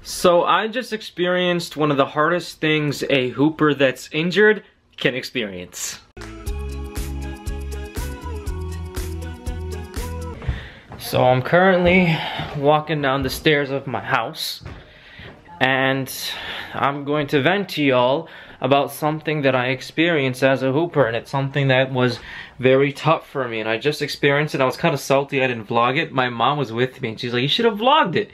So I just experienced one of the hardest things a hooper that's injured can experience. So I'm currently walking down the stairs of my house and I'm going to vent to y'all about something that I experienced as a hooper, and it's something that was very tough for me, and I just experienced it. I was kind of salty I didn't vlog it. My mom was with me and she's like, you should have vlogged it,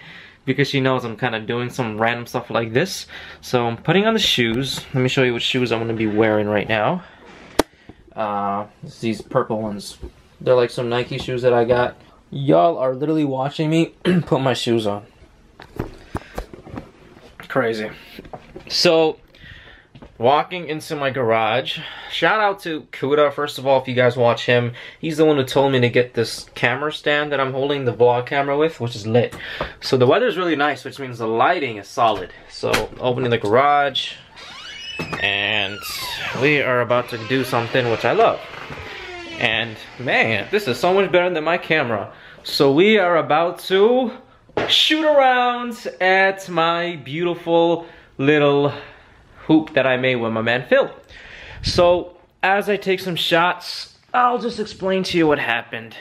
because she knows I'm kind of doing some random stuff like this. So I'm putting on the shoes. Let me show you what shoes I'm going to be wearing right now. It's these purple ones. They're like some Nike shoes that I got. Y'all are literally watching me put my shoes on. Crazy. So, walking into my garage. Shout out to Kuda, first of all, if you guys watch him. He's the one who told me to get this camera stand that I'm holding the vlog camera with, which is lit. So the weather's really nice, which means the lighting is solid. So, opening the garage, and we are about to do something which I love. And man, this is so much better than my camera. So we are about to shoot around at my beautiful little hoop that I made with my man Phil. So as I take some shots, I'll just explain to you what happened.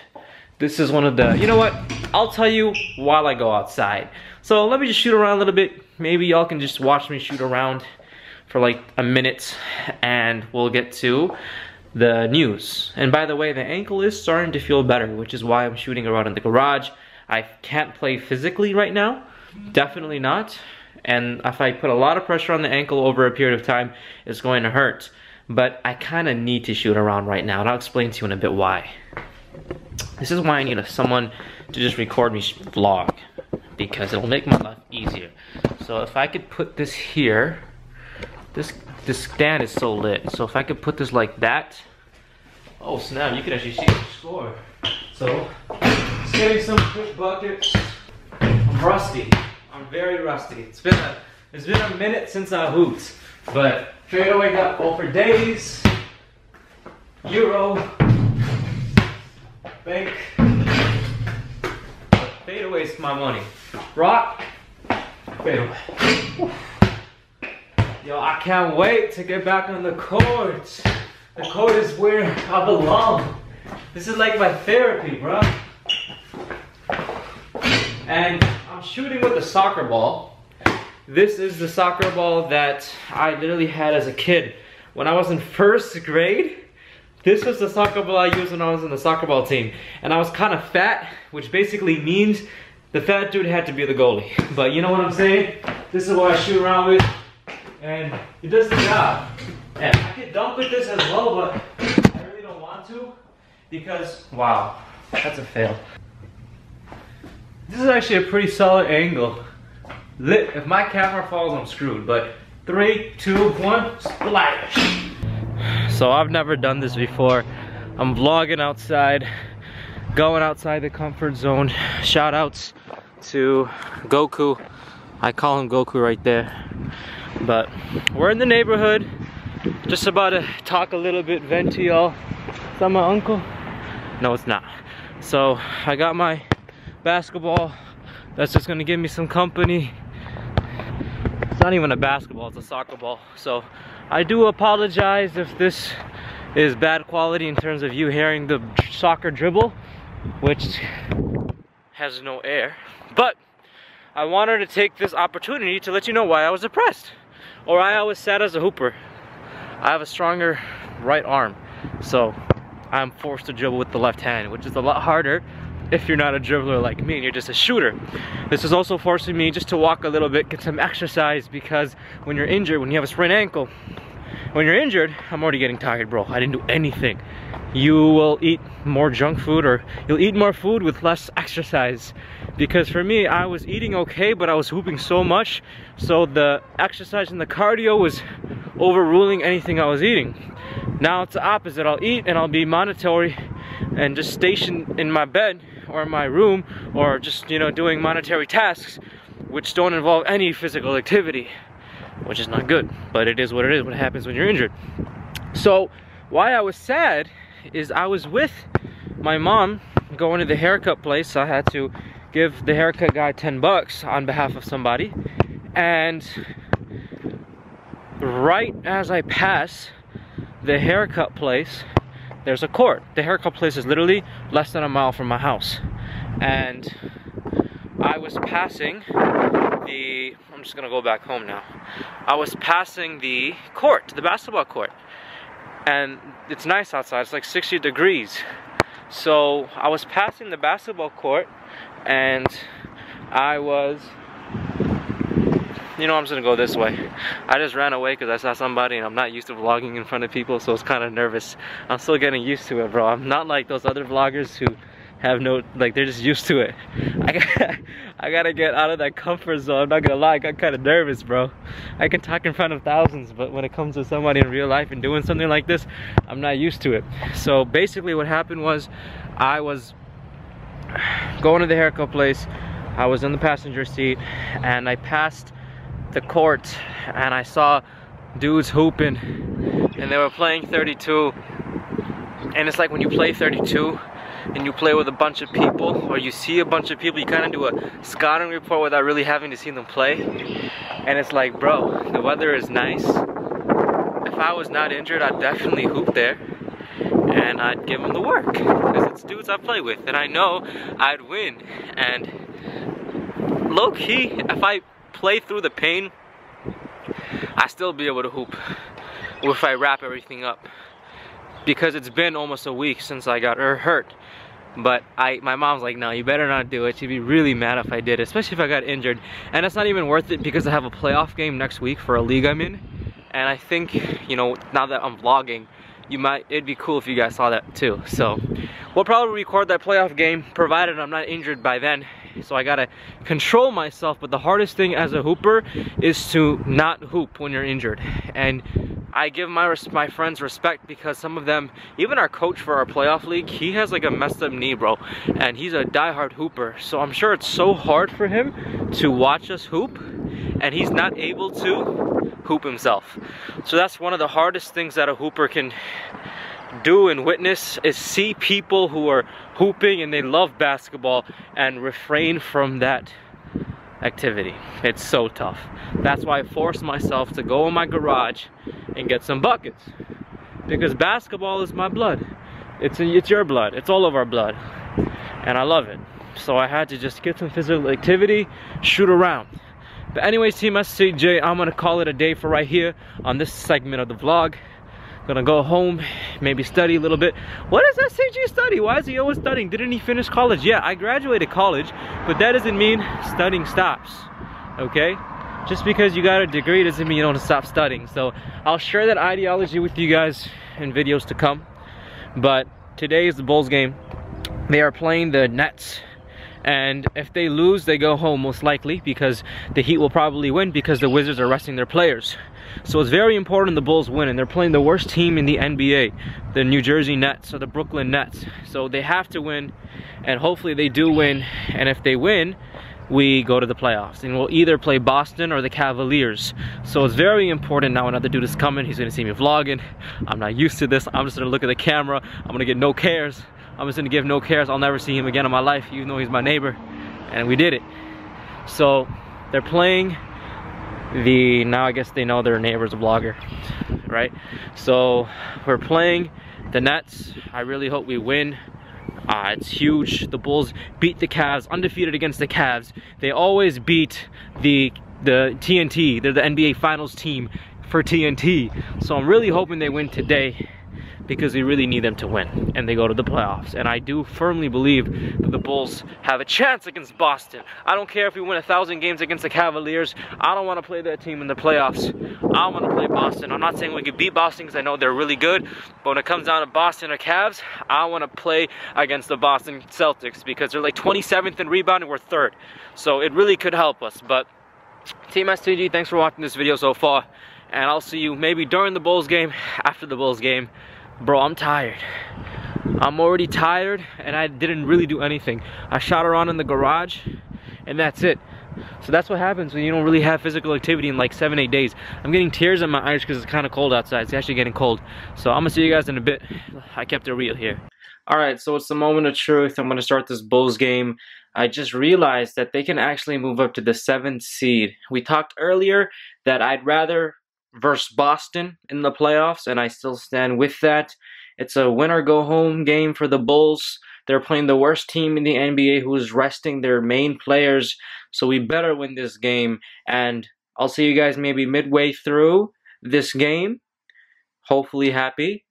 This is one of the, you know what, I'll tell you while I go outside. So let me just shoot around a little bit. Maybe y'all can just watch me shoot around for like a minute and we'll get to the news. And by the way, the ankle is starting to feel better, which is why I'm shooting around in the garage. I can't play physically right now, definitely not. And if I put a lot of pressure on the ankle over a period of time, it's going to hurt. But I kind of need to shoot around right now, and I'll explain to you in a bit why. This is why I need someone to just record me vlog, because it'll make my life easier. So if I could put this here, this stand is so lit. So if I could put this like that, oh snap, you can actually see the score. So, just getting some quick buckets. I'm rusty. I'm very rusty. It's been a minute since I hooped, but fadeaway got go for days. Euro, bank. Fadeaway's my money. Rock, fadeaway. Yo, I can't wait to get back on the court. The court is where I belong. This is like my therapy, bro. And I'm shooting with a soccer ball. This is the soccer ball that I literally had as a kid. When I was in first grade, this was the soccer ball I used when I was in the soccer ball team. And I was kind of fat, which basically means the fat dude had to be the goalie. But you know what I'm saying? This is what I shoot around with. And it does the job. And I could dunk with this as well, but I really don't want to, because, wow, that's a fail. This is actually a pretty solid angle. Lit. If my camera falls, I'm screwed, but 3, 2, 1, splash. So I've never done this before. I'm vlogging outside, going outside the comfort zone. Shout outs to Goku. I call him Goku right there. But we're in the neighborhood, just about to talk a little bit, vent to y'all. Is that my uncle? No, it's not. So I got my basketball. That's just gonna give me some company. It's not even a basketball, it's a soccer ball. So I do apologize if this is bad quality in terms of you hearing the soccer dribble, which has no air. But I wanted to take this opportunity to let you know why I was depressed, or why I was sad as a hooper. I have a stronger right arm, so I'm forced to dribble with the left hand, which is a lot harder if you're not a dribbler like me and you're just a shooter. This is also forcing me just to walk a little bit, get some exercise, because when you're injured, when you have a sprained ankle, when you're injured, I'm already getting tired, bro. I didn't do anything. You will eat more junk food, or you'll eat more food with less exercise. Because for me, I was eating okay, but I was hooping so much, so the exercise and the cardio was overruling anything I was eating. Now it's the opposite. I'll eat and I'll be monetary and just stationed in my bed or in my room, or just, you know, doing monetary tasks which don't involve any physical activity, which is not good, but it is what it is, what happens when you're injured. So why I was sad is I was with my mom going to the haircut place. So I had to give the haircut guy 10 bucks on behalf of somebody, And right as I pass the haircut place, there's a court. The haircut place is literally less than a mile from my house. And I was passing I'm just gonna go back home now. I was passing the court, the basketball court. And it's nice outside, it's like 60 degrees. So I was passing the basketball court and I was, you know, I'm just gonna go this way. I just ran away because I saw somebody and I'm not used to vlogging in front of people, so it's kind of nervous. I'm still getting used to it, bro. I'm not like those other vloggers who have no, like, they're just used to it. I gotta get out of that comfort zone. I'm not gonna lie, I got kind of nervous, bro. I can talk in front of thousands, but when it comes to somebody in real life and doing something like this, I'm not used to it. So basically what happened was, I was going to the haircut place, I was in the passenger seat, and I passed the court, and I saw dudes hooping, and they were playing 32, and it's like when you play 32, and you play with a bunch of people, or you see a bunch of people, you kind of do a scouting report without really having to see them play. And it's like, bro, the weather is nice. If I was not injured, I'd definitely hoop there. And I'd give them the work. Because it's dudes I play with. And I know I'd win. And low-key, if I play through the pain, I'd still be able to hoop. If I wrap everything up. Because it's been almost a week since I got hurt. But my mom's like, no, you better not do it. She'd be really mad if I did, especially if I got injured. And it's not even worth it because I have a playoff game next week for a league I'm in. And I think, you know, now that I'm vlogging, it'd be cool if you guys saw that too. So we'll probably record that playoff game, provided I'm not injured by then. So I gotta control myself. But the hardest thing as a hooper is to not hoop when you're injured. And I give my friends respect because some of them, even our coach for our playoff league, he has like a messed up knee, bro. And he's a diehard hooper. So I'm sure it's so hard for him to watch us hoop. And he's not able to hoop himself. So that's one of the hardest things that a hooper can do and witness, is see people who are hooping and they love basketball and refrain from that activity. It's so tough. That's why I forced myself to go in my garage and get some buckets, because basketball is my blood. It's your blood. It's all of our blood, and I love it. So I had to just get some physical activity, shoot around. But anyways, Team STG, I'm gonna call it a day for right here on this segment of the vlog. Gonna go home, maybe study a little bit. What does STG study? Why is he always studying? Didn't he finish college? Yeah, I graduated college, but that doesn't mean studying stops, okay? Just because you got a degree doesn't mean you don't stop studying. So I'll share that ideology with you guys in videos to come. But today is the Bulls game. They are playing the Nets. And if they lose, they go home most likely, because the Heat will probably win because the Wizards are resting their players. So it's very important the Bulls win, and they're playing the worst team in the NBA, the New Jersey Nets, or the Brooklyn Nets. So they have to win, and hopefully they do win. And if they win, we go to the playoffs, and we'll either play Boston or the Cavaliers. So it's very important. Now another dude is coming. He's gonna see me vlogging. I'm not used to this. I'm just gonna look at the camera. I'm gonna get no cares. I'm just gonna give no cares. I'll never see him again in my life, even though he's my neighbor. And we did it. So they're playing now I guess they know their neighbor's a vlogger, right? So we're playing the Nets. I really hope we win. It's huge. The Bulls beat the Cavs, undefeated against the Cavs. They always beat the TNT. They're the NBA Finals team for TNT. So I'm really hoping they win today, because we really need them to win and they go to the playoffs. And I do firmly believe that the Bulls have a chance against Boston. I don't care if we win 1,000 games against the Cavaliers. I don't want to play that team in the playoffs. I want to play Boston. I'm not saying we could beat Boston because I know they're really good, but when it comes down to Boston or Cavs, I want to play against the Boston Celtics, because they're like 27th in rebounding, we're 3rd. So it really could help us. But Team STG, thanks for watching this video so far, and I'll see you maybe during the Bulls game, after the Bulls game. Bro, I'm tired. I'm already tired, and I didn't really do anything. I shot around in the garage, and that's it. So that's what happens when you don't really have physical activity in like 7-8 days. I'm getting tears in my eyes because it's kind of cold outside. It's actually getting cold. So I'm gonna see you guys in a bit. I kept it real here. Alright, so it's the moment of truth. I'm gonna start this Bulls game. I just realized that they can actually move up to the 7th seed. We talked earlier that I'd rather versus Boston in the playoffs, and I still stand with that. It's a win-or-go-home game for the Bulls. They're playing the worst team in the NBA who is resting their main players, so we better win this game. And I'll see you guys maybe midway through this game, hopefully happy.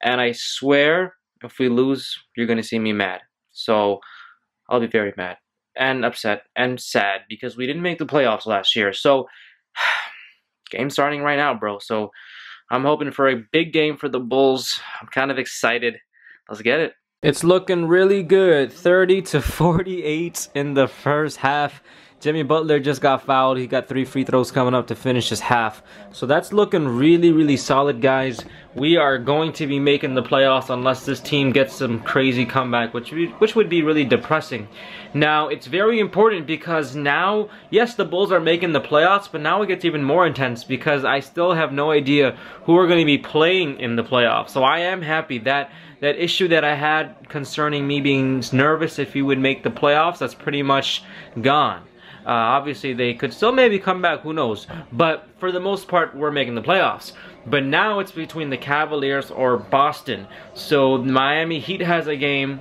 And I swear, if we lose, you're going to see me mad. So I'll be very mad and upset and sad because we didn't make the playoffs last year. So game starting right now, bro. So I'm hoping for a big game for the Bulls. I'm kind of excited. Let's get it. It's looking really good. 30-48 in the first half. Jimmy Butler just got fouled. He got 3 free throws coming up to finish his half. So that's looking really, really solid, guys. We are going to be making the playoffs unless this team gets some crazy comeback, which would be really depressing. Now, it's very important because now, yes, the Bulls are making the playoffs, but now it gets even more intense because I still have no idea who are going to be playing in the playoffs. So I am happy that that issue that I had concerning me being nervous if we would make the playoffs, that's pretty much gone. Obviously, they could still maybe come back, who knows. But for the most part, we're making the playoffs. But now it's between the Cavaliers or Boston. So Miami Heat has a game.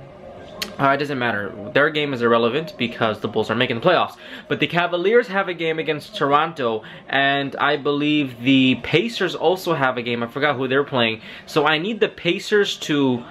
It doesn't matter. Their game is irrelevant because the Bulls are making the playoffs. But the Cavaliers have a game against Toronto. And I believe the Pacers also have a game. I forgot who they're playing. So I need the Pacers to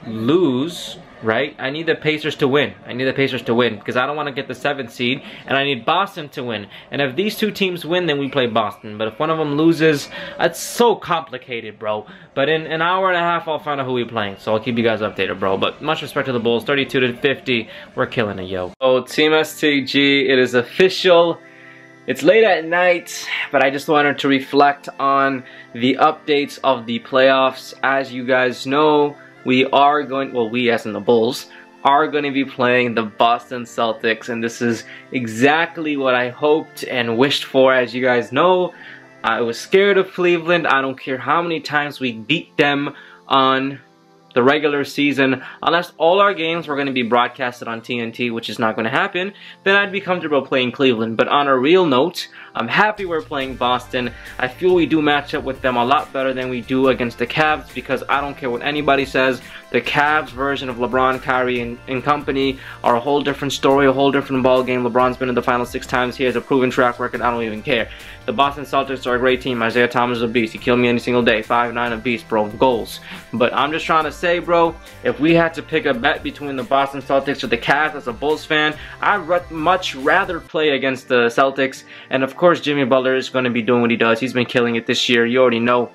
lose, right? I need the Pacers to win. I need the Pacers to win because I don't want to get the 7th seed, and I need Boston to win. And if these two teams win, then we play Boston. But if one of them loses, it's so complicated, bro. But in an hour and a half, I'll find out who we're playing. So I'll keep you guys updated, bro. But much respect to the Bulls. 32-50. We're killing it, yo. Oh, TheRealSTG, it is official. It's late at night, but I just wanted to reflect on the updates of the playoffs. As you guys know, we are going, well, we as in the Bulls, are going to be playing the Boston Celtics, and this is exactly what I hoped and wished for. As you guys know, I was scared of Cleveland. I don't care how many times we beat them on the regular season. Unless all our games were going to be broadcasted on TNT, which is not going to happen, then I'd be comfortable playing Cleveland. But on a real note, I'm happy we're playing Boston. I feel we do match up with them a lot better than we do against the Cavs, because I don't care what anybody says, the Cavs version of LeBron, Kyrie, and company are a whole different story, a whole different ball game. LeBron's been in the final 6 times. He has a proven track record. I don't even care. The Boston Celtics are a great team. Isaiah Thomas is a beast. He killed me any single day. 5'9", a beast, bro. Goals. But I'm just trying to say, bro, if we had to pick a bet between the Boston Celtics or the Cavs as a Bulls fan, I'd much rather play against the Celtics. And of course, Jimmy Butler is going to be doing what he does. He's been killing it this year. You already know.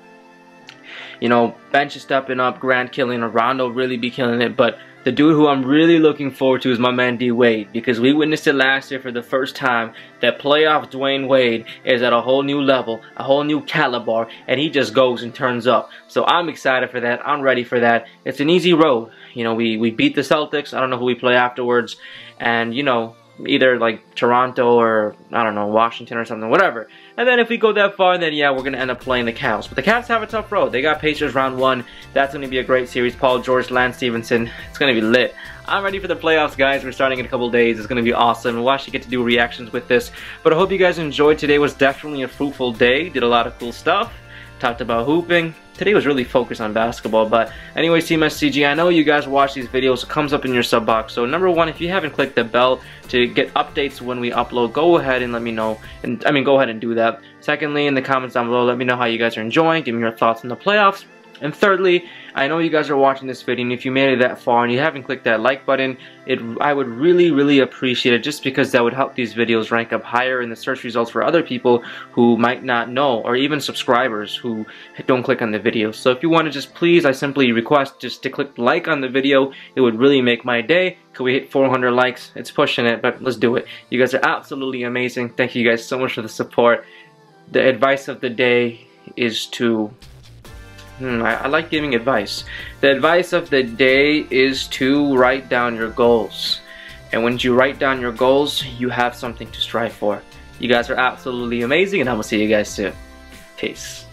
You know, bench is stepping up, Grant killing, Rondo really be killing it. But the dude who I'm really looking forward to is my man D Wade, because we witnessed it last year for the first time that playoff Dwayne Wade is at a whole new level, a whole new caliber, and he just goes and turns up. So I'm excited for that. I'm ready for that. It's an easy road. You know, we beat the Celtics. I don't know who we play afterwards, and you know, either like Toronto or I don't know, Washington or something, whatever. And then if we go that far, then yeah, we're gonna end up playing the Cavs. But the Cavs have a tough road. They got Pacers round 1. That's gonna be a great series. Paul George, Lance Stevenson. It's gonna be lit. I'm ready for the playoffs, guys. We're starting in a couple days. It's gonna be awesome. We'll actually get to do reactions with this. But I hope you guys enjoyed. Today was definitely a fruitful day. Did a lot of cool stuff. Talked about hooping. Today was really focused on basketball. But anyways, TheRealSTG, I know you guys watch these videos. It comes up in your sub box. So number 1, if you haven't clicked the bell to get updates when we upload, go ahead and let me know. And I mean, go ahead and do that. Secondly, in the comments down below, let me know how you guys are enjoying. Give me your thoughts on the playoffs. And thirdly, I know you guys are watching this video, and if you made it that far and you haven't clicked that like button, I would really appreciate it, just because that would help these videos rank up higher in the search results for other people who might not know, or even subscribers who don't click on the video. So if you want to just please, I simply request just to click like on the video. It would really make my day. Could we hit 400 likes? It's pushing it, but let's do it. You guys are absolutely amazing. Thank you guys so much for the support. The advice of the day is to... I like giving advice. The advice of the day is to write down your goals. And when you write down your goals, you have something to strive for. You guys are absolutely amazing, and I'm gonna see you guys soon. Peace.